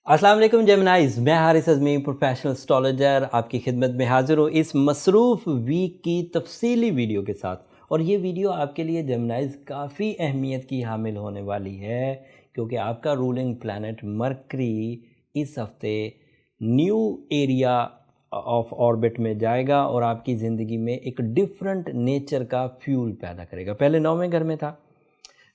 अस्सलाम वालेकुम जेमिनाइज, मैं हारिस अज़मी प्रोफेशनल एस्ट्रोलॉजर आपकी खिदमत में हाज़िर हूँ इस मसरूफ़ वीक की तफसीली वीडियो के साथ। और ये वीडियो आपके लिए जेमिनाइज काफ़ी अहमियत की हामिल होने वाली है, क्योंकि आपका रूलिंग प्लैनेट मरकरी इस हफ़्ते न्यू एरिया ऑफ ऑर्बिट में जाएगा और आपकी ज़िंदगी में एक डिफरेंट नेचर का फ्यूल पैदा करेगा। पहले 9वें घर में था,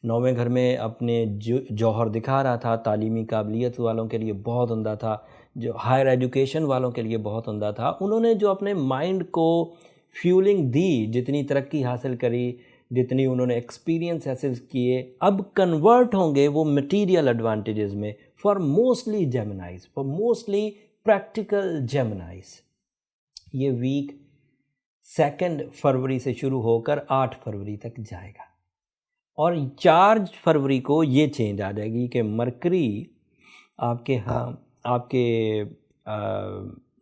9वें घर में अपने जौहर दिखा रहा था, तालीमी काबिलियत वालों के लिए बहुत उम्दा था, जो हायर एजुकेशन वालों के लिए बहुत उम्दा था। उन्होंने जो अपने माइंड को फ्यूलिंग दी, जितनी तरक्की हासिल करी, जितनी उन्होंने एक्सपीरियंस हासिल किए, अब कन्वर्ट होंगे वो मटीरियल एडवांटेजेस में for mostly जेमिनाइज, for mostly practical जेमिनाइज। ये वीक 2 फरवरी से शुरू होकर 8 फरवरी तक जाएगा और 4 फरवरी को ये चेंज आ जाएगी कि मरकरी आपके आपके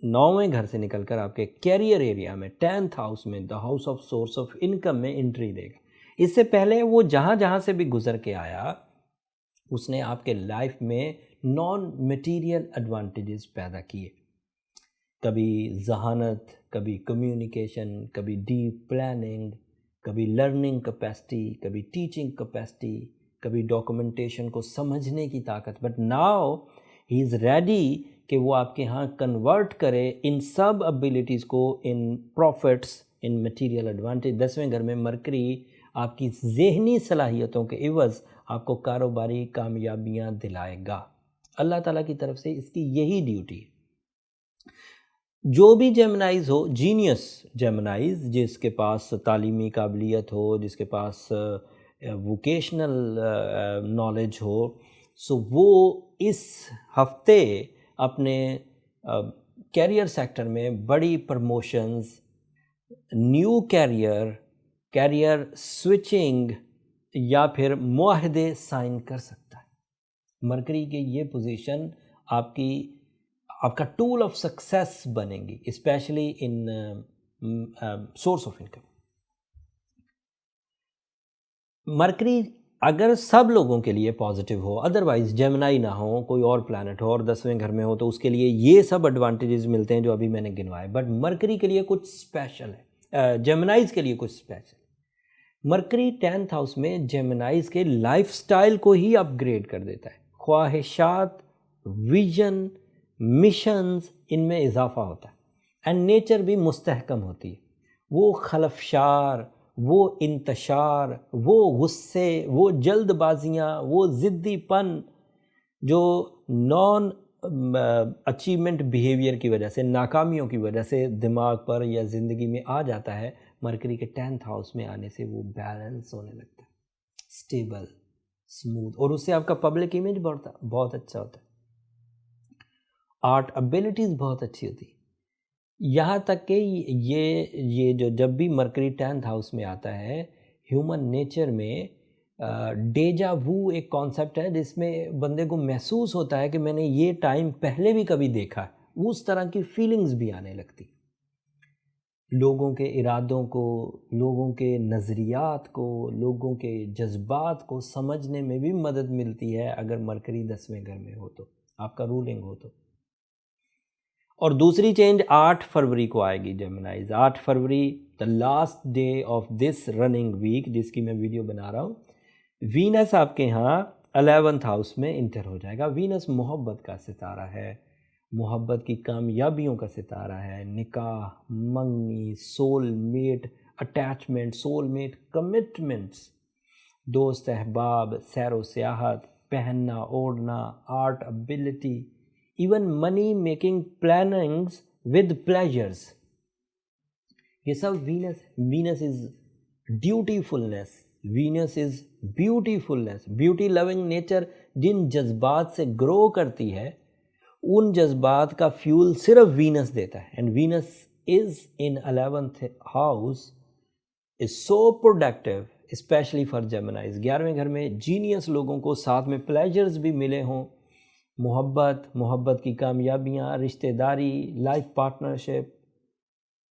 9वें घर से निकलकर आपके कैरियर एरिया में 10th हाउस में, the house of source of income में एंट्री देगा। इससे पहले वो जहाँ से भी गुजर के आया, उसने आपके लाइफ में नॉन मटीरियल एडवांटेजेस पैदा किए। कभी जहानत, कभी कम्युनिकेशन, कभी डीप प्लानिंग, कभी लर्निंग कैपेसिटी, कभी टीचिंग कैपेसिटी, कभी डॉक्यूमेंटेशन को समझने की ताकत। But now he is ready कि वो आपके यहाँ कन्वर्ट करे इन सब एबिलिटीज़ को इन प्रॉफिट्स, इन मटेरियल एडवांटेज। 10वें घर में मरकरी आपकी ज़हनी सलाहियतों के इवज़ आपको कारोबारी कामयाबियाँ दिलाएगा। अल्लाह ताला की तरफ से इसकी यही ड्यूटी है। जो भी जेमिनाइज हो, जीनियस जेमिनाइज, जिसके पास तालीमी काबिलियत हो, जिसके पास वोकेशनल नॉलेज हो, सो वो इस हफ्ते अपने कैरियर सेक्टर में बड़ी प्रमोशंस, न्यू कैरियर स्विचिंग या फिर मुआहदे साइन कर सकता है। मरकरी की ये पोजीशन आपका टूल ऑफ सक्सेस बनेगी, specially in source of income. Mercury अगर सब लोगों के लिए पॉजिटिव हो, अदरवाइज जेमिनाई ना हो, कोई और प्लैनेट हो और 10वें घर में हो, तो उसके लिए ये सब एडवांटेजेस मिलते हैं जो अभी मैंने गिनवाए। बट मरकरी के लिए कुछ स्पेशल है, जेमिनाइज के लिए कुछ स्पेशल। मरकरी 10th हाउस में जेमिनाइज के लाइफस्टाइल को ही अपग्रेड कर देता है। ख्वाहिशात, विजन, मिशंस, इनमें इजाफा होता है एंड नेचर भी मुस्तहकम होती है। वो खलफशार, वो इंतशार, वो गुस्से, वो जल्दबाजियाँ, वो ज़िद्दीपन जो नॉन अचीवमेंट बिहेवियर की वजह से, नाकामियों की वजह से दिमाग पर या ज़िंदगी में आ जाता है, मरकरी के 10th हाउस में आने से वो बैलेंस होने लगता है, स्टेबल, स्मूथ, और उससे आपका पब्लिक इमेज बहुत अच्छा होता है। आर्ट एबिलिटीज़ बहुत अच्छी होती है। यहाँ तक कि ये जो जब भी मरकरी 10th हाउस में आता है, ह्यूमन नेचर में डेजा वू एक कॉन्सेप्ट है, जिसमें बंदे को महसूस होता है कि मैंने ये टाइम पहले भी कभी देखा है। उस तरह की फीलिंग्स भी आने लगती। लोगों के इरादों को, लोगों के नज़रियात को, लोगों के जज्बात को समझने में भी मदद मिलती है अगर मरकरी 10वें घर में हो तो, आपका रूलिंग हो तो। और दूसरी चेंज 8 फरवरी को आएगी जेमिनाइज। 8 फरवरी, the last day of this running week, जिसकी मैं वीडियो बना रहा हूँ, वीनस आपके यहाँ 11th हाउस में इंटर हो जाएगा। वीनस मोहब्बत का सितारा है, मोहब्बत की कामयाबियों का सितारा है, निकाह, मंगनी, सोलमेट अटैचमेंट, सोलमेट कमिटमेंट्स, दोस्त अहबाब, सैरो सियाहत, पहनना ओढ़ना, art ability, even money making plannings with pleasures, ये सब Venus is dutifulness, Venus is beautifulness, beauty loving nature जिन जज्बात से ग्रो करती है, उन जज्बात का फ्यूल सिर्फ वीनस देता है। And Venus is in 11th house is so productive, specially for Geminis. 11वें घर में जीनियस लोगों को साथ में प्लेजर्स भी मिले हों, मोहब्बत की कामयाबियाँ, रिश्तेदारी, लाइफ पार्टनरशिप,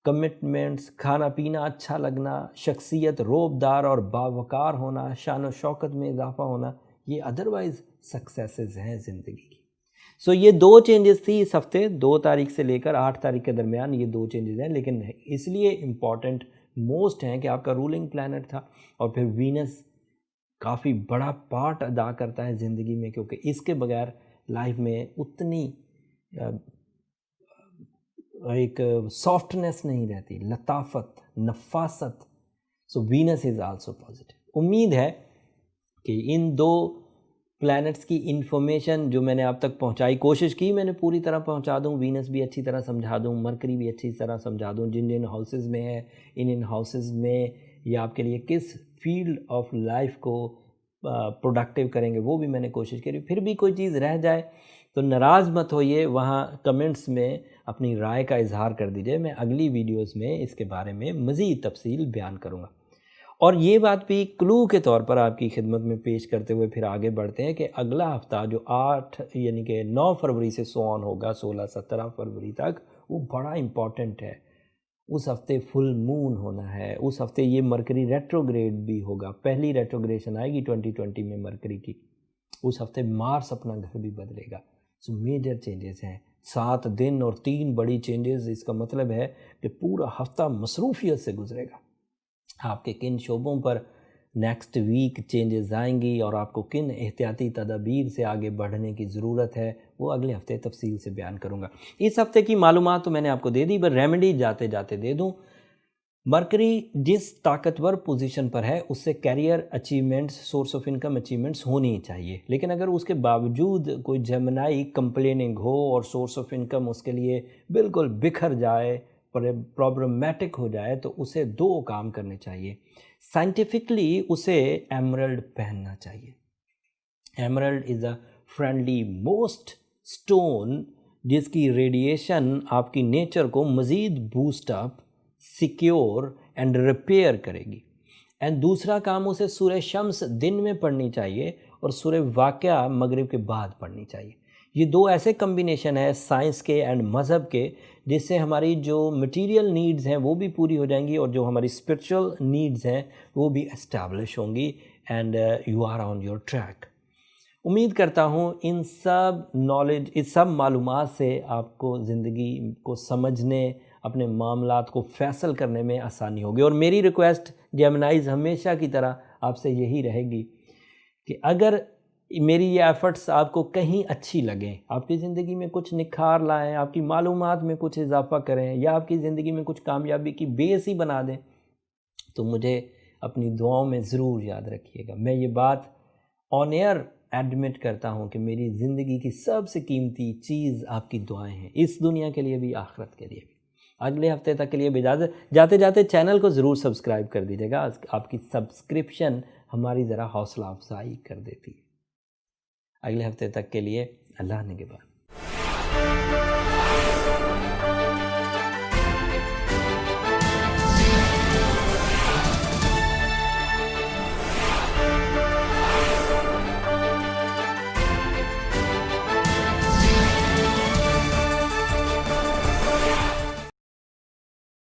कमिटमेंट्स, खाना पीना अच्छा लगना, शख्सियत रोबदार और बावकार होना, शान व शौकत में इजाफा होना, ये अदरवाइज़ सक्सेसेस हैं ज़िंदगी की। سو یہ 2 چینجز تھی اس ہفتے، 2 تاریخ سے لے کر 8 تاریخ کے درمیان یہ 2 چینجز ہیں، لیکن اس لیے امپورٹنٹ موسٹ ہیں کہ آپ کا رولنگ پلانٹ تھا، اور پھر وینس کافی بڑا پارٹ ادا کرتا ہے زندگی میں، کیونکہ اس کے بغیر لائف میں اتنی ایک سافٹنس نہیں رہتی، لطافت، نفاست. سو وینس از آلسو پازیٹیو. امید ہے کہ ان 2 پلانٹس کی انفارمیشن جو میں نے آپ تک پہنچائی، کوشش کی میں نے پوری طرح پہنچا دوں، وینس بھی اچھی طرح سمجھا دوں، مرکری بھی اچھی طرح سمجھا دوں، جن ہاؤسز میں ہے، ان ہاؤسز میں یہ آپ کے لیے کس فیلڈ آف لائف کو پروڈکٹیو کریں گے وہ بھی میں نے کوشش کری. پھر بھی کوئی چیز رہ جائے تو ناراض مت ہوئیے، وہاں کمنٹس میں اپنی رائے کا اظہار کر دیجئے. میں اگلی ویڈیوز میں اس کے بارے میں مزید تفصیل بیان کروں گا. اور یہ بات بھی کلو کے طور پر آپ کی خدمت میں پیش کرتے ہوئے پھر آگے بڑھتے ہیں کہ اگلا ہفتہ جو 8 یعنی کہ 9 فروری سے سو آن ہوگا 16-17 فروری تک، وہ بڑا امپورٹنٹ ہے. اس ہفتے فل مون ہونا ہے، اس ہفتے یہ مرکری ریٹروگریڈ بھی ہوگا، پہلی ریٹروگریشن آئے گی 2020 میں مرکری کی. اس ہفتے مارس اپنا گھر بھی بدلے گا. سو میجر چینجز ہیں، 7 دن اور 3 بڑی چینجز. اس کا مطلب ہے کہ پورا ہفتہ مصروفیت سے گزرے گا. آپ کے کن شعبوں پر نیکسٹ ویک چینجز آئیں گی اور آپ کو کن احتیاطی تدابیر سے آگے بڑھنے کی ضرورت ہے، وہ اگلے ہفتے تفصیل سے بیان کروں گا. اس ہفتے کی معلومات تو میں نے آپ کو دے دی، بس ریمیڈی جاتے جاتے دے دوں. مرکری جس طاقتور پوزیشن پر ہے اس سے career achievements, source of income achievements ہونی چاہیے، لیکن اگر اس کے باوجود کوئی جیمنائی کمپلیننگ ہو اور سورس آف انکم اس کے لیے بالکل بکھر جائے، پرابلمیٹک ہو جائے، تو اسے 2 کام کرنے چاہیے. سائنٹیفکلی اسے ایمرلڈ پہننا چاہیے. Emerald is a friendly most stone جس کی ریڈیشن آپ کی نیچر کو مزید boost up, secure and repair کرے گی. اینڈ دوسرا کام اسے سورہ شمس دن میں پڑھنی چاہیے اور سورہ واقعہ مغرب کے بعد پڑھنی چاہیے. یہ 2 ایسے کمبینیشن ہیں سائنس کے اینڈ مذہب کے، جس سے ہماری جو مٹیریل نیڈز ہیں وہ بھی پوری ہو جائیں گی اور جو ہماری اسپرچول نیڈز ہیں وہ بھی اسٹیبلش ہوں گی. And you are on your track. امید کرتا ہوں ان سب معلومات سے آپ کو زندگی کو سمجھنے، اپنے معاملات کو فیصل کرنے میں آسانی ہوگی. اور میری ریکویسٹ جیمنائز ہمیشہ کی طرح آپ سے یہی رہے گی کہ اگر میری یہ ایفرٹس آپ کو کہیں اچھی لگیں، آپ کی زندگی میں کچھ نکھار لائیں، آپ کی معلومات میں کچھ اضافہ کریں، یا آپ کی زندگی میں کچھ کامیابی کی بیس ہی بنا دیں، تو مجھے اپنی دعاؤں میں ضرور یاد رکھیے گا. میں یہ بات آن ایئر ایڈمٹ کرتا ہوں کہ میری زندگی کی سب سے قیمتی چیز آپ کی دعائیں ہیں، اس دنیا کے لیے بھی، آخرت کے لیے بھی. اگلے ہفتے تک کے لیے بھی اجازت. جاتے جاتے چینل کو ضرور سبسکرائب کر دیجیے گا، آپ کی سبسکرپشن ہماری ذرا حوصلہ افزائی کر دیتی ہے. اگلے ہفتے تک کے لیے اللہ نگہبان.